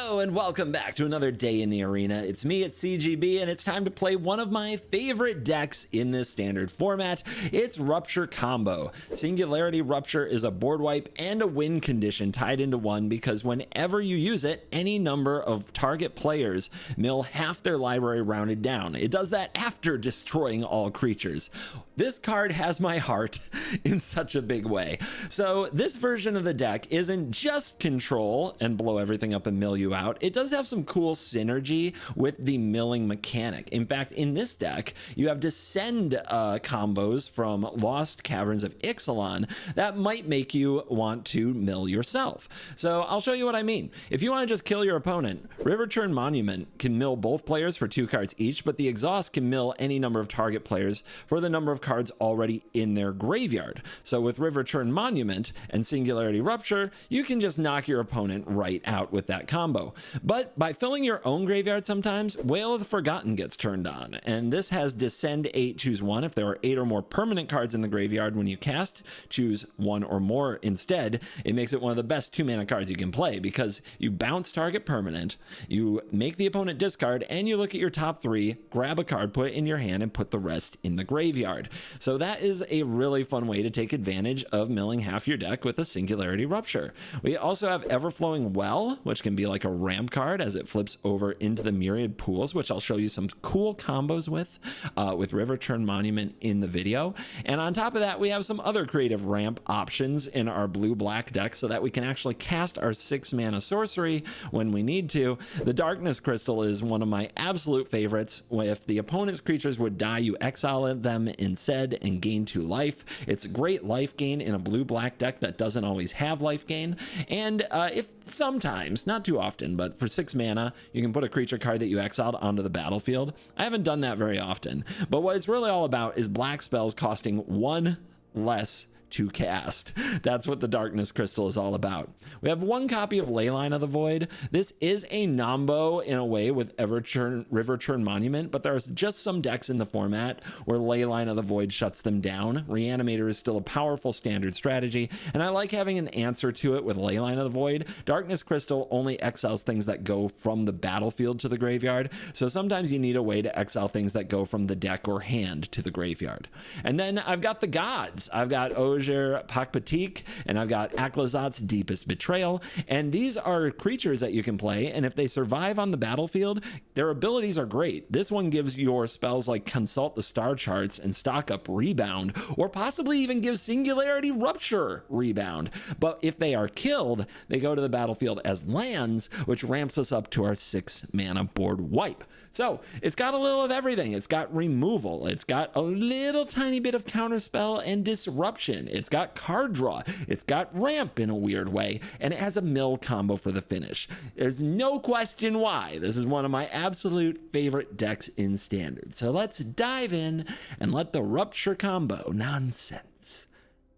Hello and welcome back to another day in the arena. It's me at CGB and it's time to play one of my favorite decks in this standard format. It's Rupture Combo. Singularity Rupture is a board wipe and a win condition tied into one because whenever you use it, any number of target players mill half their library rounded down. It does that after destroying all creatures. This card has my heart in such a big way. So this version of the deck isn't just control and blow everything up and mill you out. It does have some cool synergy with the milling mechanic. In fact, in this deck, you have descend combos from Lost Caverns of Ixalan that might make you want to mill yourself. So I'll show you what I mean. If you want to just kill your opponent, Riverchurn Monument can mill both players for 2 cards each, but the exhaust can mill any number of target players for the number of cards already in their graveyard. So with Riverchurn Monument and Singularity Rupture, you can just knock your opponent right out with that combo. But by filling your own graveyard sometimes, Wail of the Forgotten gets turned on, and this has descend 8, choose 1. If there are 8 or more permanent cards in the graveyard when you cast, choose 1 or more instead. It makes it one of the best 2-mana cards you can play because you bounce target permanent, you make the opponent discard, and you look at your top 3, grab a card, put it in your hand, and put the rest in the graveyard. So that is a really fun way to take advantage of milling half your deck with a Singularity Rupture. We also have Everflowing Well, which can be like a ramp card as it flips over into the Myriad Pools, which I'll show you some cool combos with Riverchurn Monument in the video. And on top of that, we have some other creative ramp options in our blue-black deck so that we can actually cast our 6-mana sorcery when we need to. The Darkness Crystal is one of my absolute favorites. If the opponent's creatures would die, you exile them instead and gain 2 life. It's a great life gain in a blue-black deck that doesn't always have life gain. And if sometimes, not too often, but for 6 mana, you can put a creature card that you exiled onto the battlefield. I haven't done that very often, but what it's really all about is black spells costing 1 less to cast. That's what the Darkness Crystal is all about. We have 1 copy of Leyline of the Void. This is a nombo in a way with Riverchurn Monument, but there's just some decks in the format where Leyline of the Void shuts them down. Reanimator is still a powerful standard strategy, and I like having an answer to it with Leyline of the Void. Darkness Crystal only exiles things that go from the battlefield to the graveyard, so sometimes you need a way to exile things that go from the deck or hand to the graveyard. And then I've got the gods. I've got Pakpatik, and I've got Aklazat's Deepest Betrayal, and these are creatures that you can play, and if they survive on the battlefield, their abilities are great. This one gives your spells like Consult the Star Charts and Stock Up Rebound, or possibly even gives Singularity Rupture Rebound. But if they are killed, they go to the battlefield as lands, which ramps us up to our 6-mana board wipe. So it's got a little of everything. It's got removal, it's got a little tiny bit of counterspell and disruption, it's got card draw, it's got ramp in a weird way, and it has a mill combo for the finish. There's no question why this is one of my absolute favorite decks in Standard. So let's dive in and let the Rupture Combo nonsense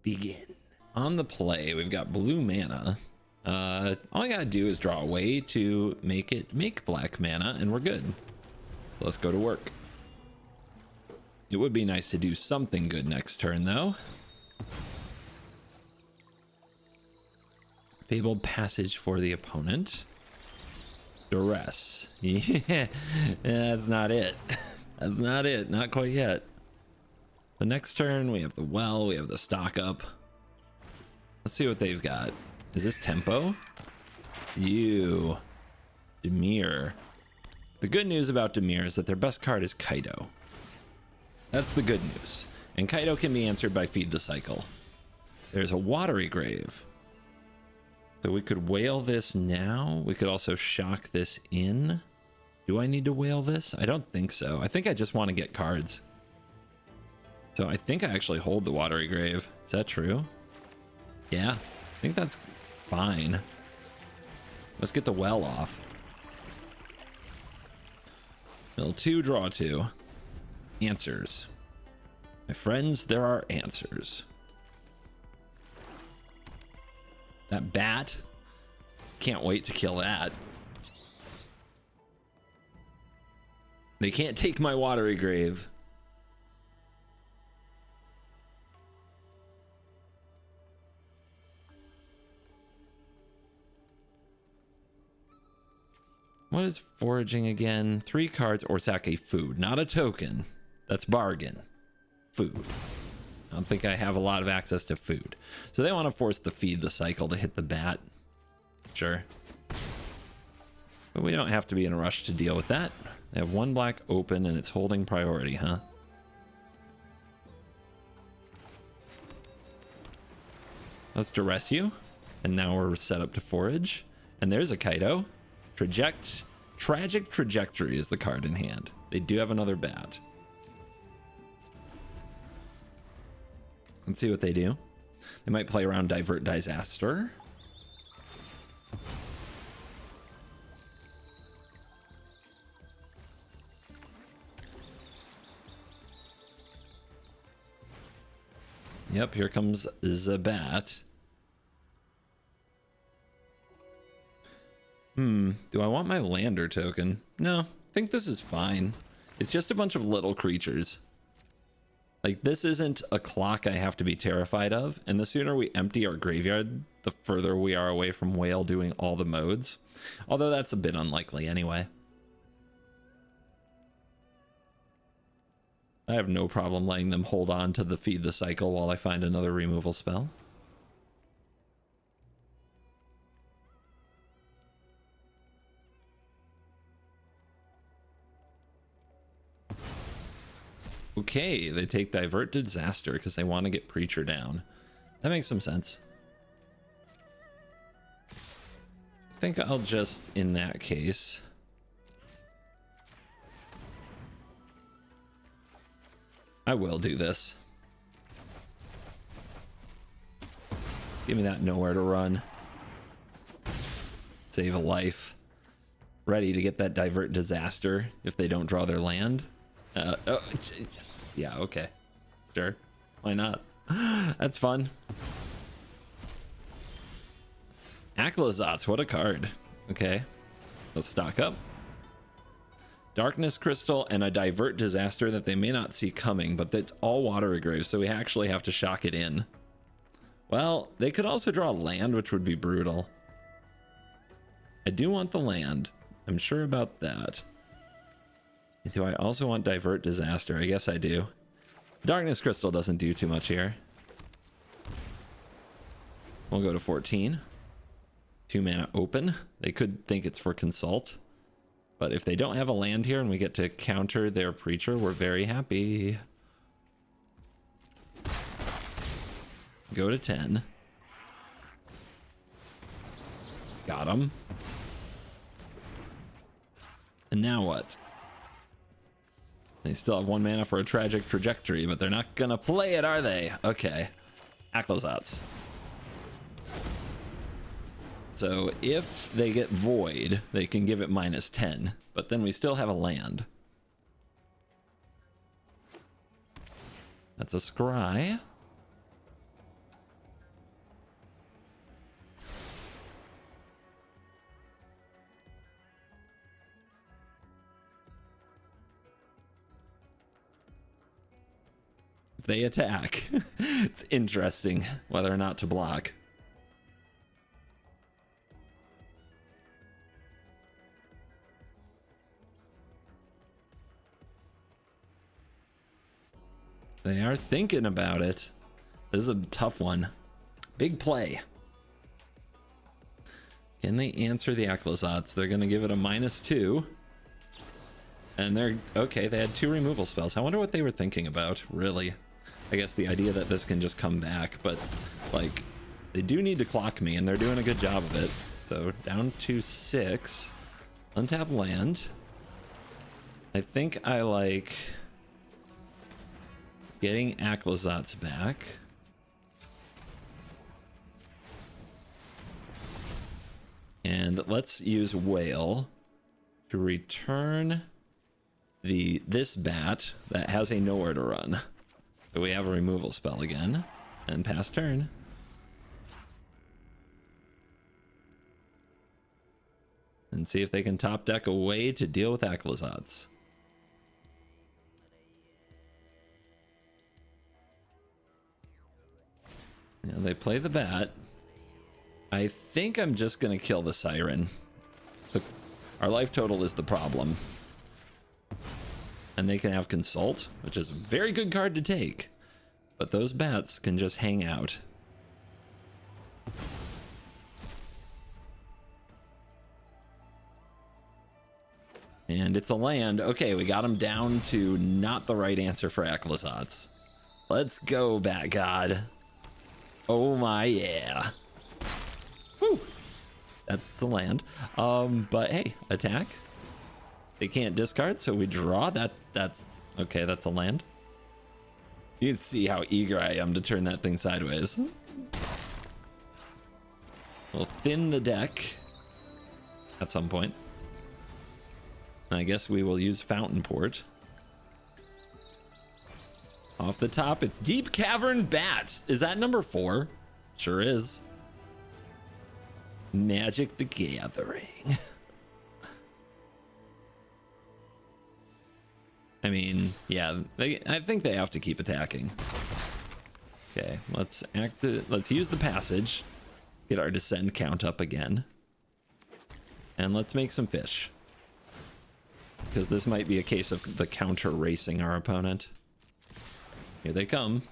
begin. On the play, we've got blue mana. All I gotta do is draw a way to make black mana, and we're good. Let's go to work. It would be nice to do something good next turn, though. Fabled Passage for the opponent. Duress. Yeah, that's not it. That's not it. Not quite yet. The next turn, we have the Well, we have the Stock Up. Let's see what they've got. Is this Tempo? You. Dimir. The good news about Dimir is that their best card is Kaido. That's the good news. And Kaido can be answered by Feed the Cycle. There's a Watery Grave. So we could whale this now. We could also shock this in. Do I need to whale this? I don't think so. I think I just want to get cards. So I think I actually hold the Watery Grave. Is that true? Yeah, I think that's fine. Let's get the Well off. Mill 2, draw 2. Answers. My friends, there are answers. That bat. Can't wait to kill that. They can't take my Watery Grave. What is foraging again? 3 cards or sack a food, not a token. That's bargain. Food. I don't think I have a lot of access to food. So they want to force the feed the cycle to hit the bat. Sure. But we don't have to be in a rush to deal with that. They have 1 black open and it's holding priority, huh? Let's duress you. And now we're set up to forage. And there's a Kaido. Tragic Trajectory is the card in hand. They do have another bat. Let's see what they do. They might play around Divert Disaster. Yep, here comes Zabat. Do I want my lander token? No, I think this is fine. It's just a bunch of little creatures. Like, this isn't a clock I have to be terrified of, and the sooner we empty our graveyard, the further we are away from Whale doing all the modes. Although that's a bit unlikely anyway. I have no problem letting them hold on to the feed the cycle while I find another removal spell. Okay, they take Divert Disaster because they want to get Preacher down. That makes some sense. I think I'll just, in that case... I will do this. Give me that nowhere to run. Save a life. Ready to get that Divert Disaster if they don't draw their land. Yeah, okay. Sure. Why not? That's fun. Aclazotz, what a card. Okay. Let's stock up. Darkness Crystal and a Divert Disaster that they may not see coming, but that's all water grave, so we actually have to shock it in. Well, they could also draw land, which would be brutal. I do want the land. I'm sure about that. Do I also want Divert Disaster? I guess I do. Darkness Crystal doesn't do too much here. We'll go to 14. 2 mana open. They could think it's for Consult. But if they don't have a land here and we get to counter their Preacher, we're very happy. Go to 10. Got him. And now what? They still have 1 mana for a Tragic Trajectory, but they're not gonna play it, are they? Okay. Aclazotz. So if they get Void, they can give it -10, but then we still have a land. That's a Scry. If they attack, it's interesting whether or not to block. They are thinking about it. This is a tough one. Big play. Can they answer the Aclazotz? They're going to give it a -2. And they're... Okay, they had 2 removal spells. I wonder what they were thinking about, really. I guess the idea that this can just come back, but, like, they do need to clock me, and they're doing a good job of it. So, down to 6. Untap land. I think I like... getting Aclazotz back. And let's use Whale to return this bat that has a nowhere to run. So we have a removal spell again. And pass turn. And see if they can top deck a way to deal with Aclazotz. Yeah, they play the bat. I think I'm just gonna kill the Siren. Our life total is the problem. And they can have Consult, which is a very good card to take. But those bats can just hang out. And it's a land. Okay, we got him down to not the right answer for Aclazotz. Let's go, Bat God. Oh my yeah. Woo! That's the land. But hey, attack. They can't discard, so we draw. That's okay, that's a land. You can see how eager I am to turn that thing sideways. We'll thin the deck at some point. I guess we will use Fountain Port. Off the top, it's Deep Cavern Bat. Is that number 4? Sure is. Magic the Gathering. I mean, yeah, I think they have to keep attacking. Okay, let's use the passage. Get our descend count up again. And let's make some fish. Because this might be a case of the counter racing our opponent. Here they come.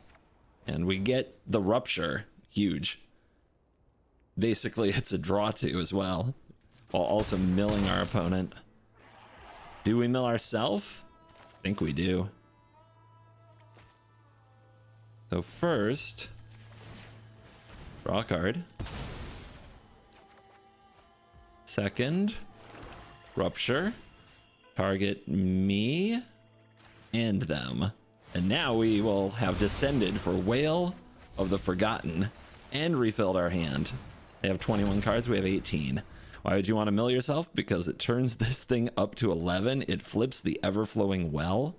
And we get the Rupture. Huge. Basically, it's a draw to as well. While also milling our opponent. Do we mill ourselves? I think we do. So first, draw a card. Second, Rupture. Target me and them. And now we will have descended for Whale of the Forgotten and refilled our hand. They have 21 cards, we have 18. Why would you want to mill yourself? Because it turns this thing up to 11. It flips the ever-flowing well.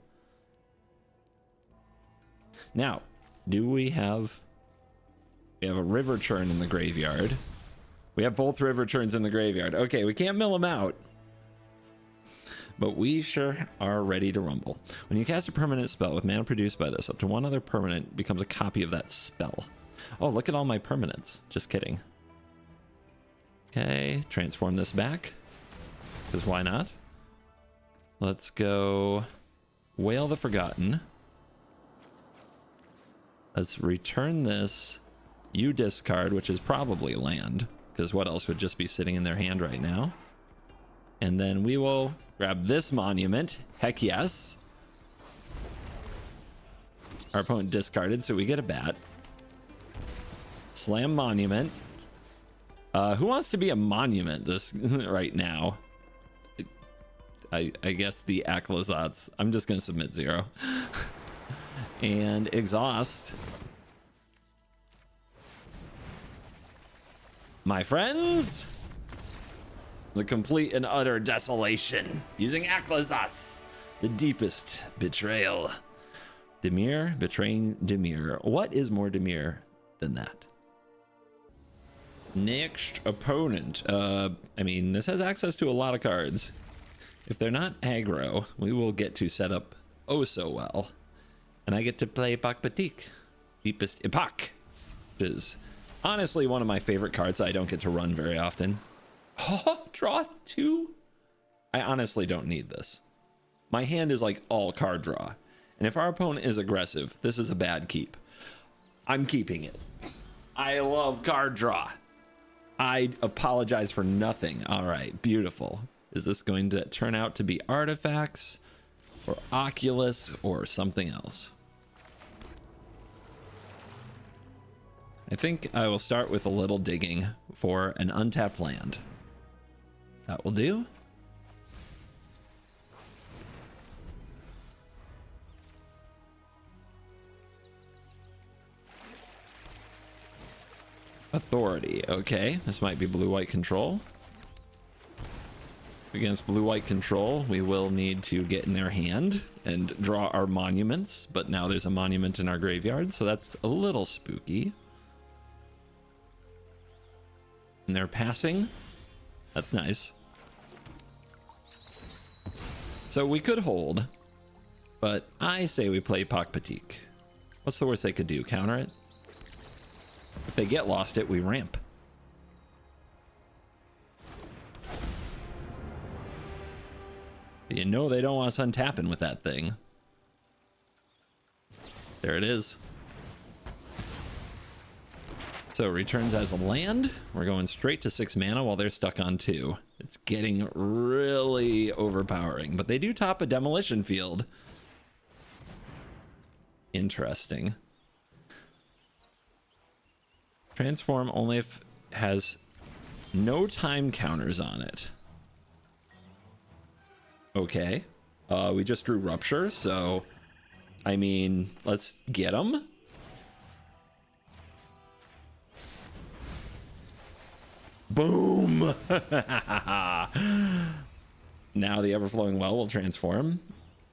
Now, do we have... We have a Riverchurn in the graveyard. We have both Riverchurns in the graveyard. Okay, we can't mill them out. But we sure are ready to rumble. When you cast a permanent spell with mana produced by this, up to one other permanent becomes a copy of that spell. Oh, look at all my permanents. Just kidding. Okay, transform this back. Because why not? Let's go Whale the Forgotten. Let's return this. You discard, which is probably land. Because what else would just be sitting in their hand right now? And then we will grab this monument. Heck yes. Our opponent discarded, so we get a bat. Slam monument. Who wants to be a monument this right now? I guess the Aclazotz. I'm just gonna submit 0. And exhaust. My friends, the complete and utter desolation using Aclazotz, the deepest betrayal. Dimir betraying Dimir. What is more Dimir than that? Next opponent. I mean, this has access to a lot of cards. If they're not aggro, we will get to set up oh so well. And I get to play Epoch Batik, Deepest Epoch, which is honestly one of my favorite cards I don't get to run very often. Oh, draw 2? I honestly don't need this. My hand is like all card draw. And if our opponent is aggressive, this is a bad keep. I'm keeping it. I love card draw. I apologize for nothing. All right, beautiful. Is this going to turn out to be artifacts or Oculus or something else? I think I will start with a little digging for an untapped land. That will do. Authority. Okay, this might be blue-white control. Against blue-white control, we will need to get in their hand and draw our monuments, but now there's a monument in our graveyard, so that's a little spooky. And they're passing. That's nice. So we could hold, but I say we play Epoch Batik. What's the worst they could do? Counter it? If they get lost it, we ramp. You know they don't want us untapping with that thing. There it is. So returns as a land. We're going straight to 6 mana while they're stuck on 2. It's getting really overpowering, but they do top a demolition field. Interesting. Transform only if it has no time counters on it. Okay. We just drew Rupture, so I mean, let's get them. Boom! Now the Everflowing Well will transform.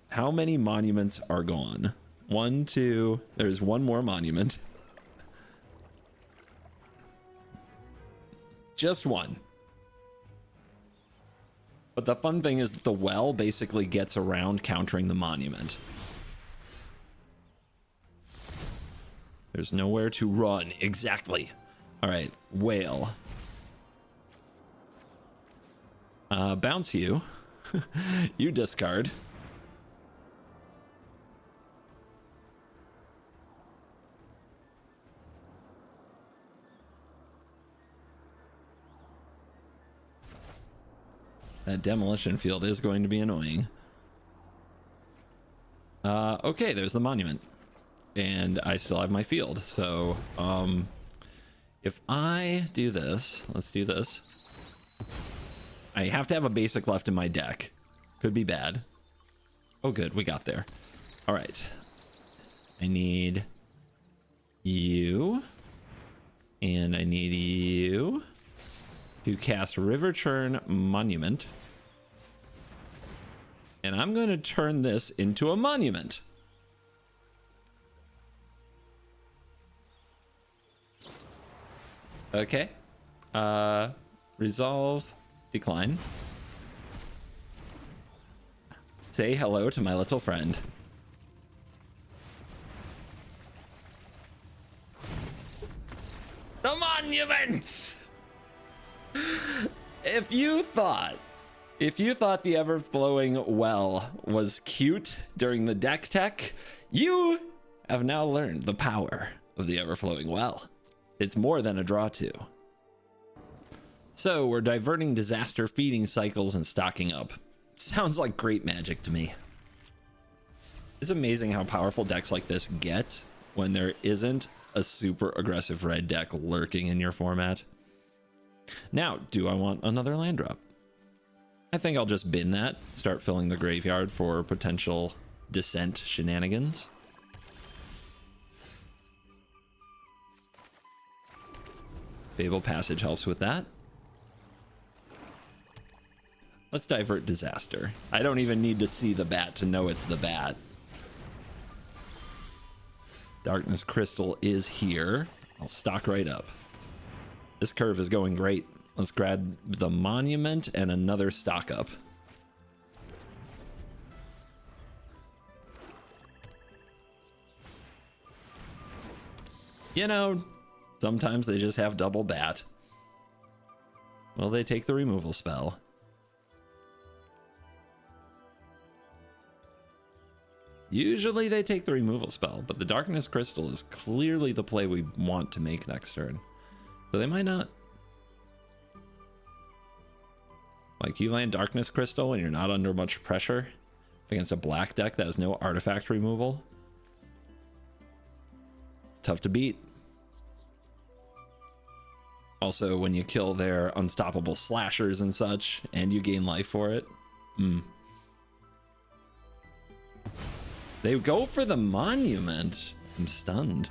How many monuments are gone? 1, 2. There's one more monument. Just one. But the fun thing is that the well basically gets around countering the monument. There's nowhere to run. Exactly. All right, whale. Bounce you. You discard. That demolition field is going to be annoying. Okay, there's the monument. And I still have my field. So, if I do this, let's do this. I have to have a basic left in my deck. Could be bad. Oh, good. We got there. All right. I need you. And I need you to cast Riverchurn Monument. And I'm going to turn this into a monument. Okay. Resolve. Decline. Say hello to my little friend. The monument! If you thought the Everflowing Well was cute during the deck tech, you have now learned the power of the Everflowing Well. It's more than a draw two. So we're diverting disaster feeding cycles and stocking up. Sounds like great magic to me. It's amazing how powerful decks like this get when there isn't a super aggressive red deck lurking in your format. Now, do I want another land drop? I think I'll just bin that, start filling the graveyard for potential descent shenanigans. Fable Passage helps with that. Let's divert disaster. I don't even need to see the bat to know it's the bat. Darkness Crystal is here. I'll stock right up. This curve is going great. Let's grab the monument and another stock up. You know, sometimes they just have double bat. Well, they take the removal spell. Usually they take the removal spell, but the Darkness Crystal is clearly the play we want to make next turn. So they might not. Like, you land Darkness Crystal and you're not under much pressure against a black deck that has no artifact removal. It's tough to beat. Also, when you kill their unstoppable slashers and such, and you gain life for it. They go for the monument. I'm stunned.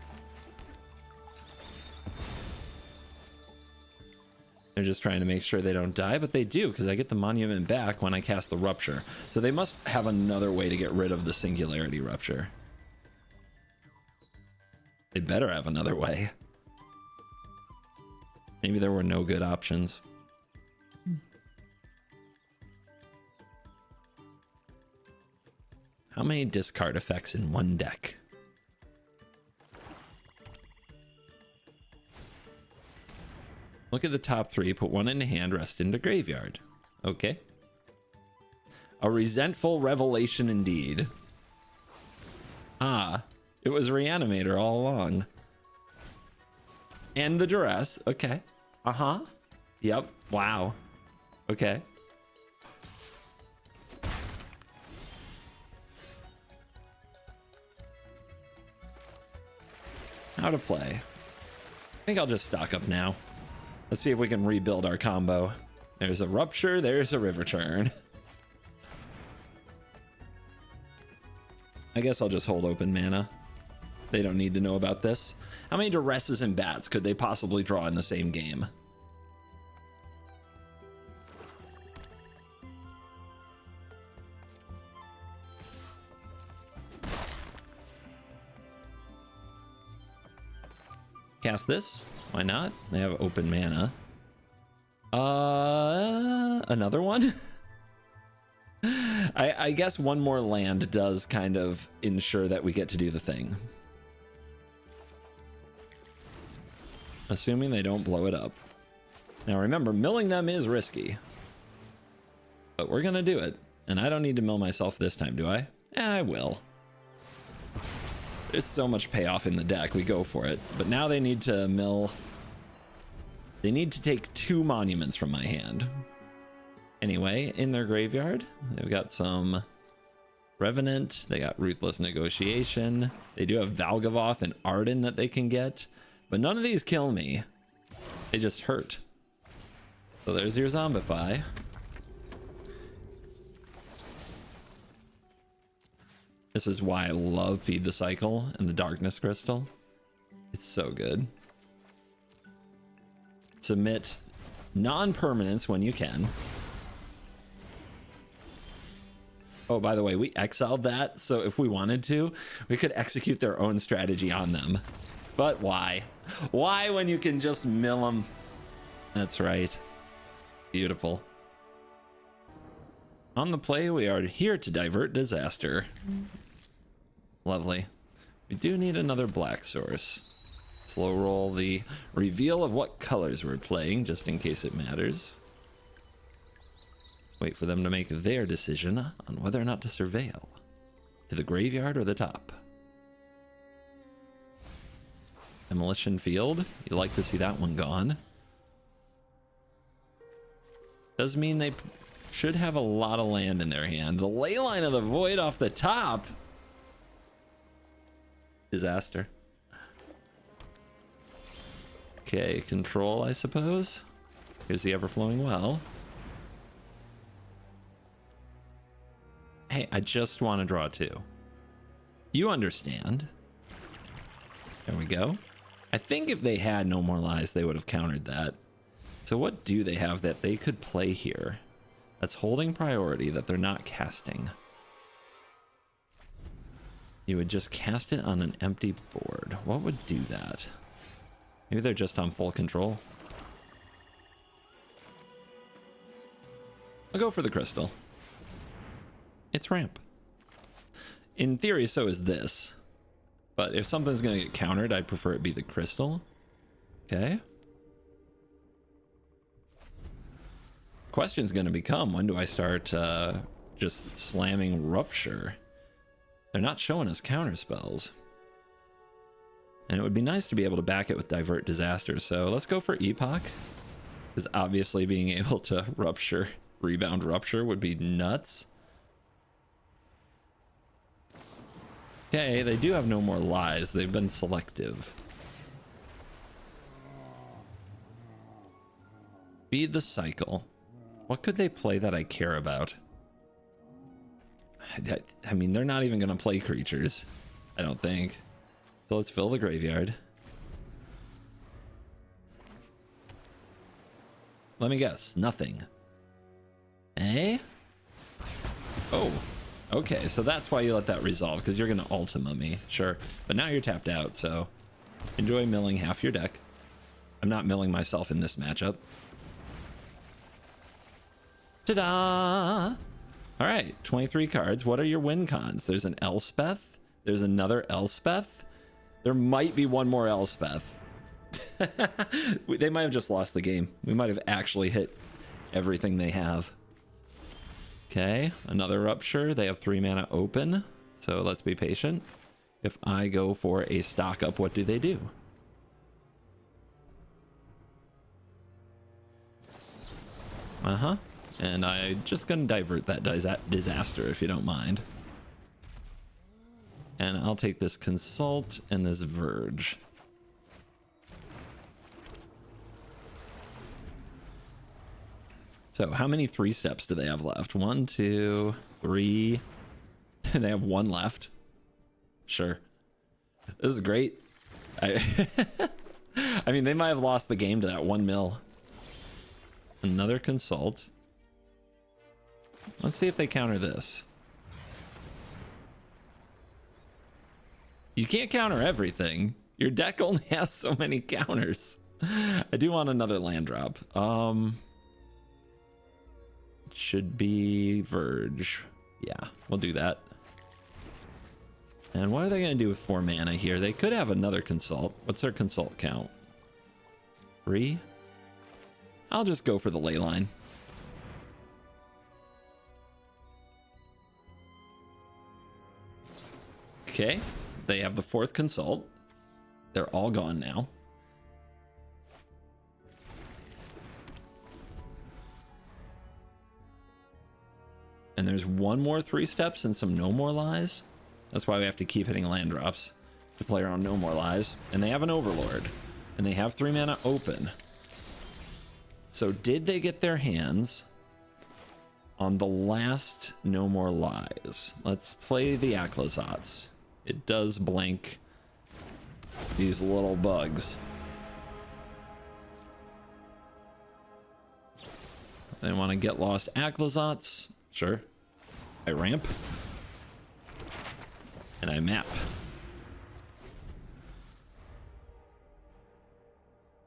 They're just trying to make sure they don't die, but they do, because I get the monument back when I cast the Rupture. So they must have another way to get rid of the Singularity Rupture. They better have another way. Maybe there were no good options. How many discard effects in one deck? Look at the top three, put one in hand, rest into graveyard. Okay. A resentful revelation indeed. Ah, it was Reanimator all along. And the duress. Okay. Uh-huh. Yep. Wow. Okay. How to play. I think I'll just stock up now. Let's see if we can rebuild our combo. There's a Rupture, there's a Riverchurn. I guess I'll just hold open mana. They don't need to know about this. How many Duresses and Bats could they possibly draw in the same game? Cast this. Why not? They have open mana. Another one? I guess one more land does kind of ensure that we get to do the thing. Assuming they don't blow it up. Now remember, milling them is risky. But we're gonna do it. And I don't need to mill myself this time, do I? I will. There's so much payoff in the deck, we go for it. But now they need to mill. They need to take 2 monuments from my hand. Anyway, in their graveyard, they've got some Revenant, they got Ruthless Negotiation, they do have Valgavoth and Arden that they can get, but none of these kill me. They just hurt. So there's your Zombify. This is why I love Feed the Cycle and the Darkness Crystal. It's so good. Submit non-permanents when you can. Oh, by the way, we exiled that, so if we wanted to, we could execute their own strategy on them. But why? Why when you can just mill them? That's right. Beautiful. On the play, we are here to divert disaster. Lovely. We do need another black source. Slow roll the reveal of what colors we're playing, just in case it matters. Wait for them to make their decision on whether or not to surveil. To the graveyard or the top. Demolition Field. You like to see that one gone. Does mean they should have a lot of land in their hand. The Leyline of the Void off the top. Disaster. Okay, control, I suppose. Here's the Everflowing Well. Hey, I just want to draw 2. You understand. There we go. I think if they had No More Lies, they would have countered that. So what do they have that they could play here that's holding priority that they're not casting? You would just cast it on an empty board. What would do that? Maybe they're just on full control. I'll go for the crystal. It's ramp. In theory, so is this. But if something's going to get countered, I'd prefer it be the crystal. Okay. Question's going to become, when do I start just slamming Rupture? They're not showing us counter spells. And it would be nice to be able to back it with Divert Disaster. So let's go for Epoch. Because obviously being able to Rupture, Rebound Rupture would be nuts. Okay, they do have No More Lies. They've been selective. Feed the Cycle. What could they play that I care about? I mean, they're not even going to play creatures, I don't think. So let's fill the graveyard. Let me guess, nothing. Eh? Oh, okay, so that's why you let that resolve, because you're going to Ultima me, sure. But now you're tapped out, so enjoy milling half your deck. I'm not milling myself in this matchup. Ta-da! All right, 23 cards. What are your win cons? There's an Elspeth. There's another Elspeth. There might be one more Elspeth. They might have just lost the game. We might have actually hit everything they have. Okay, another Rupture. They have 3 mana open, so let's be patient. If I go for a stock up, what do they do? And I'm just gonna divert that disaster if you don't mind. And I'll take this Consult and this Verge. So how many 3 steps do they have left? 1, 2, 3. They have 1 left. Sure. This is great. I mean, they might have lost the game to that 1 mil. Another Consult. Let's see if they counter this. You can't counter everything. Your deck only has so many counters. I do want another land drop. Should be Verge. Yeah, we'll do that. And what are they going to do with 4 mana here? They could have another Consult. What's their Consult count? 3? I'll just go for the ley line. Okay, they have the 4th Consult. They're all gone now. And there's 1 more 3 steps and some No More Lies. That's why we have to keep hitting land drops to play around No More Lies. And they have an Overlord. And they have 3 mana open. So did they get their hands on the last No More Lies? Let's play the Aclazotz. It does blank these little bugs. They want to get lost Aclazotz. Sure. I ramp. And I map.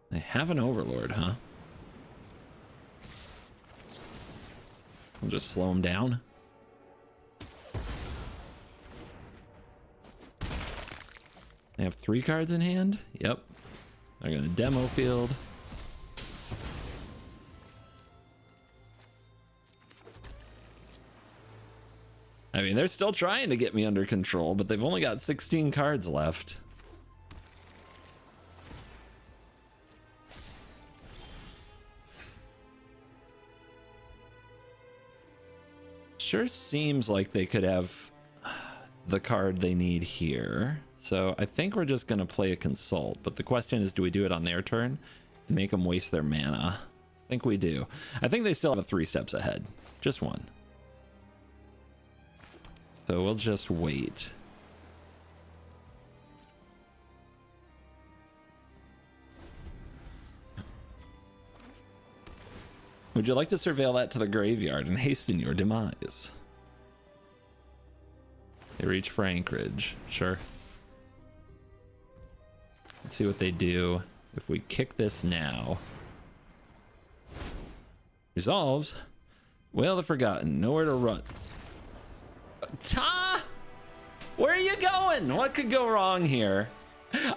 They have an Overlord, huh? I'll just slow him down. They have 3 cards in hand? Yep. They're gonna demo field. I mean, they're still trying to get me under control, but they've only got 16 cards left. Sure seems like they could have the card they need here. So I think we're just going to play a Consult. But the question is, do we do it on their turn and make them waste their mana? I think we do. I think they still have 3 steps ahead. Just 1. So we'll just wait. Would you like to surveil that to the graveyard and hasten your demise? They reach for Anchorage. Sure. Let's see what they do if we kick this now. Resolves. Well, the Forgotten. Nowhere to run. Ta! Where are you going? What could go wrong here?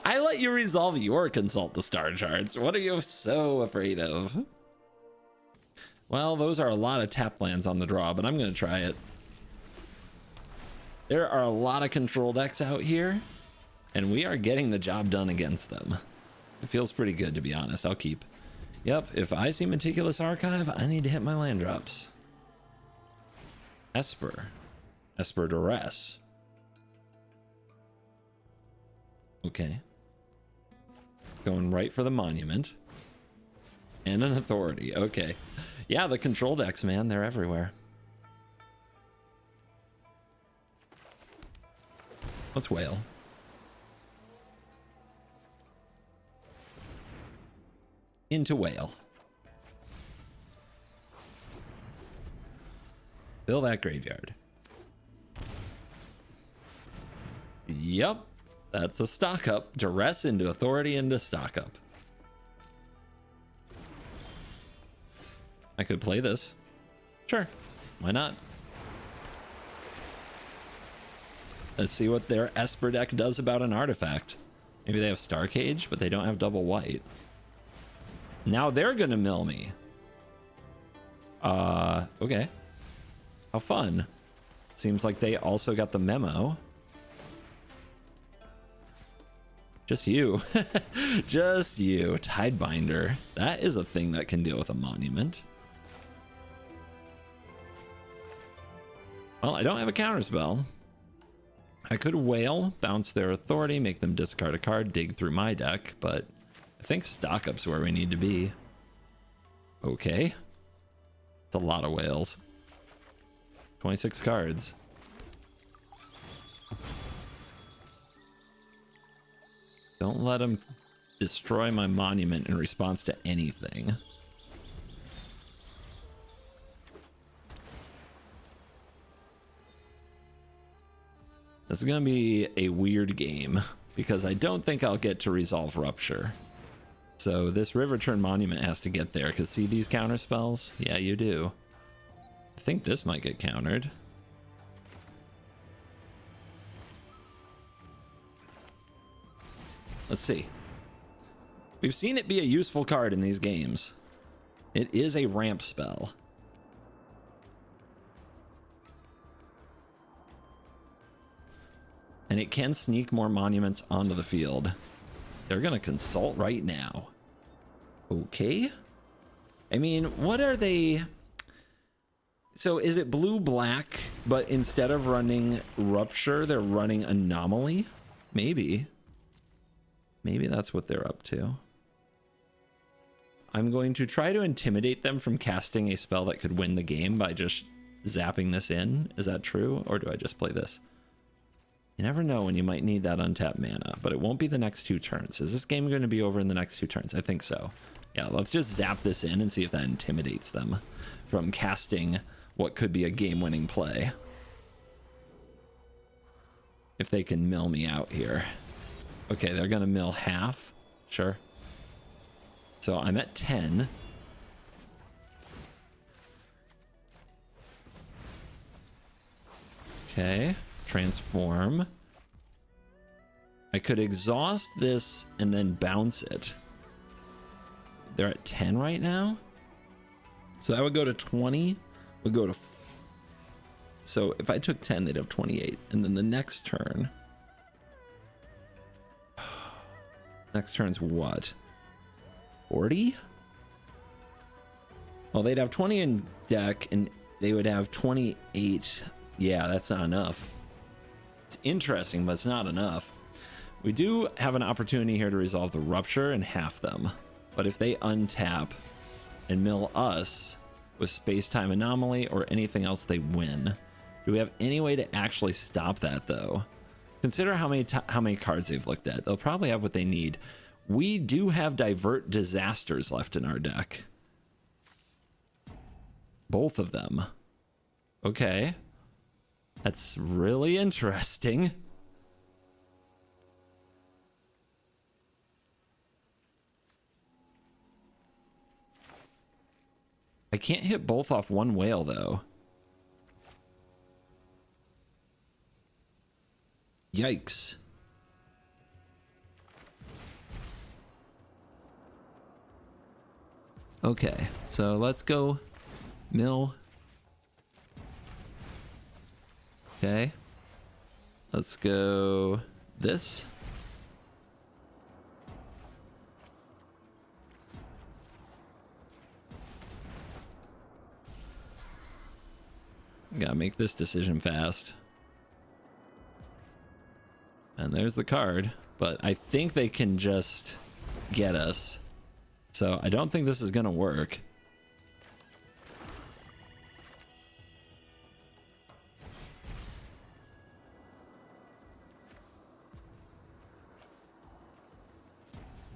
I let you resolve your Consult the Star Charts. What are you so afraid of? Well, those are a lot of tap lands on the draw, but I'm going to try it. There are a lot of control decks out here, and we are getting the job done against them. It feels pretty good, to be honest. I'll keep. Yep, if I see Meticulous Archive, I need to hit my land drops. Esper. Esper Duress. Okay. Going right for the Monument. And an Authority. Okay. Yeah, the control decks, man, they're everywhere. Let's whale. Into whale. Fill that graveyard. Yup. That's a stock up. Duress into Authority into stock up. I could play this. Sure. Why not? Let's see what their Esper deck does about an artifact. Maybe they have Star Cage, but they don't have double white. Now they're gonna mill me. Okay. How fun. Seems like they also got the memo. Just you. Just you. Tidebinder. That is a thing that can deal with a monument. Well, I don't have a counterspell. I could whale, bounce their authority, make them discard a card, dig through my deck, but I think stock up's where we need to be. Okay. It's a lot of whales. 26 cards. Don't let them destroy my monument in response to anything. This is going to be a weird game because I don't think I'll get to resolve Rupture. So this Riverchurn monument has to get there because see these counter spells? Yeah, you do. I think this might get countered. Let's see. We've seen it be a useful card in these games. It is a ramp spell. And it can sneak more monuments onto the field. They're going to consult right now. Okay. I mean, what are they? So is it blue-black, but instead of running Rupture, they're running Anomaly? Maybe. Maybe that's what they're up to. I'm going to try to intimidate them from casting a spell that could win the game by just zapping this in. Is that true? Or do I just play this? You never know when you might need that untapped mana, but it won't be the next 2 turns. Is this game going to be over in the next 2 turns? I think so. Yeah, let's just zap this in and see if that intimidates them from casting what could be a game-winning play. If they can mill me out here. Okay, they're going to mill half. Sure. So I'm at 10. Okay. Transform. I could exhaust this and then bounce it. They're at 10 right now. So that would go to 20. Would go to... So if I took 10, they'd have 28. And then the next turn... Next turn's what? 40? Well, they'd have 20 in deck, and they would have 28. Yeah, that's not enough. It's interesting, but it's not enough. We do have an opportunity here to resolve the Rupture and half them. But if they untap and mill us with Space-Time Anomaly or anything else, they win. Do we have any way to actually stop that, though? Consider how many cards they've looked at. They'll probably have what they need. We do have Divert Disasters left in our deck. Both of them. Okay. That's really interesting. I can't hit both off one whale, though. Yikes. Okay, so let's go mill. Okay. Let's go this. Gotta make this decision fast. And there's the card, but I think they can just get us. So I don't think this is gonna work.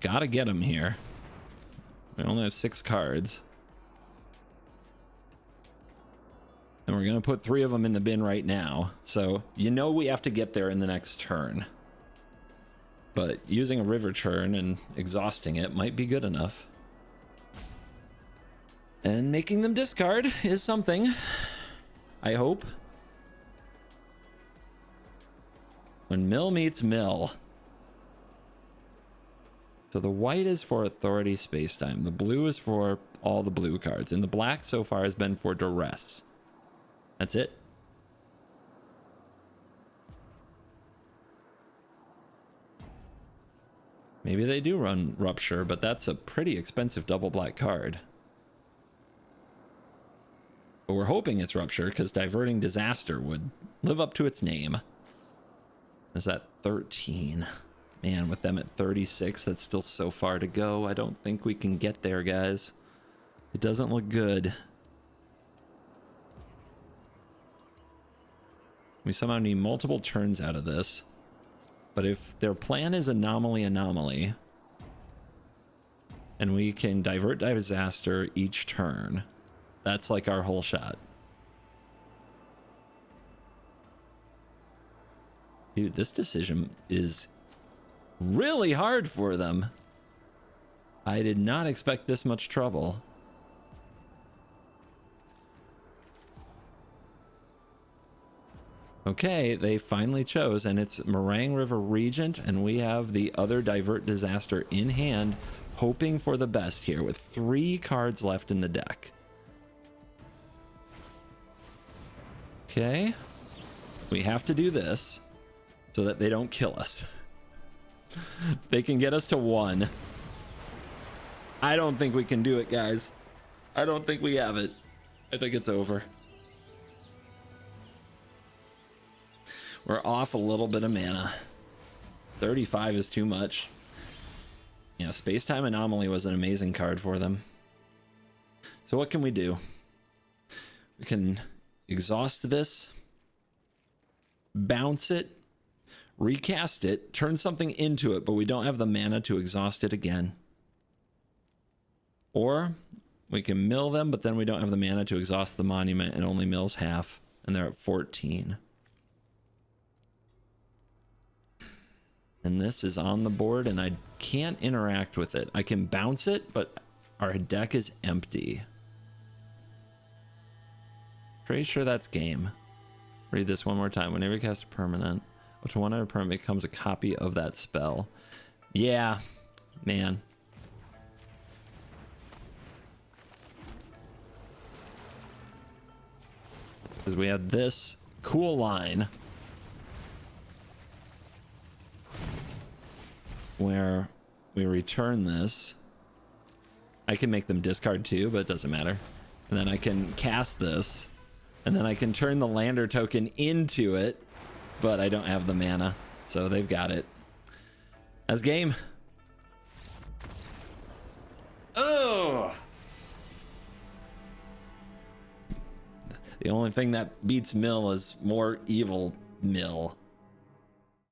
Gotta get him here. We only have 6 cards. And we're gonna put 3 of them in the bin right now. So you know we have to get there in the next turn. But using a Riverchurn and exhausting it might be good enough. And making them discard is something. I hope. When mill meets mill. So the white is for authority space-time. The blue is for all the blue cards. And the black so far has been for duress. That's it. Maybe they do run Rupture, but that's a pretty expensive double black card. But we're hoping it's Rupture because Diverting Disaster would live up to its name. Is that 13? Man, with them at 36, that's still so far to go. I don't think we can get there, guys. It doesn't look good. We somehow need multiple turns out of this. But if their plan is anomaly, and we can divert disaster each turn, that's like our whole shot. Dude, this decision is really hard for them. I did not expect this much trouble. Okay, they finally chose, and it's Meringue River Regent, and we have the other Divert Disaster in hand, hoping for the best here with 3 cards left in the deck. Okay, we have to do this so that they don't kill us. They can get us to 1. I don't think we can do it, guys. I don't think we have it. I think it's over. We're off a little bit of mana. 35 is too much. Yeah, Space-Time Anomaly was an amazing card for them. So what can we do? We can exhaust this, bounce it, recast it, turn something into it, but we don't have the mana to exhaust it again. Or we can mill them, but then we don't have the mana to exhaust the monument and only mills half, and they're at 14. And this is on the board, and I can't interact with it. I can bounce it, but our deck is empty. Pretty sure that's game. Read this one more time. Whenever you cast a permanent, up to 1 other permanent becomes a copy of that spell. Yeah, man. Because we have this cool line where we return this. I can make them discard too, but it doesn't matter. And then I can cast this, and then I can turn the lander token into it, but I don't have the mana, so they've got it. That's game. Oh! The only thing that beats mill is more evil mill.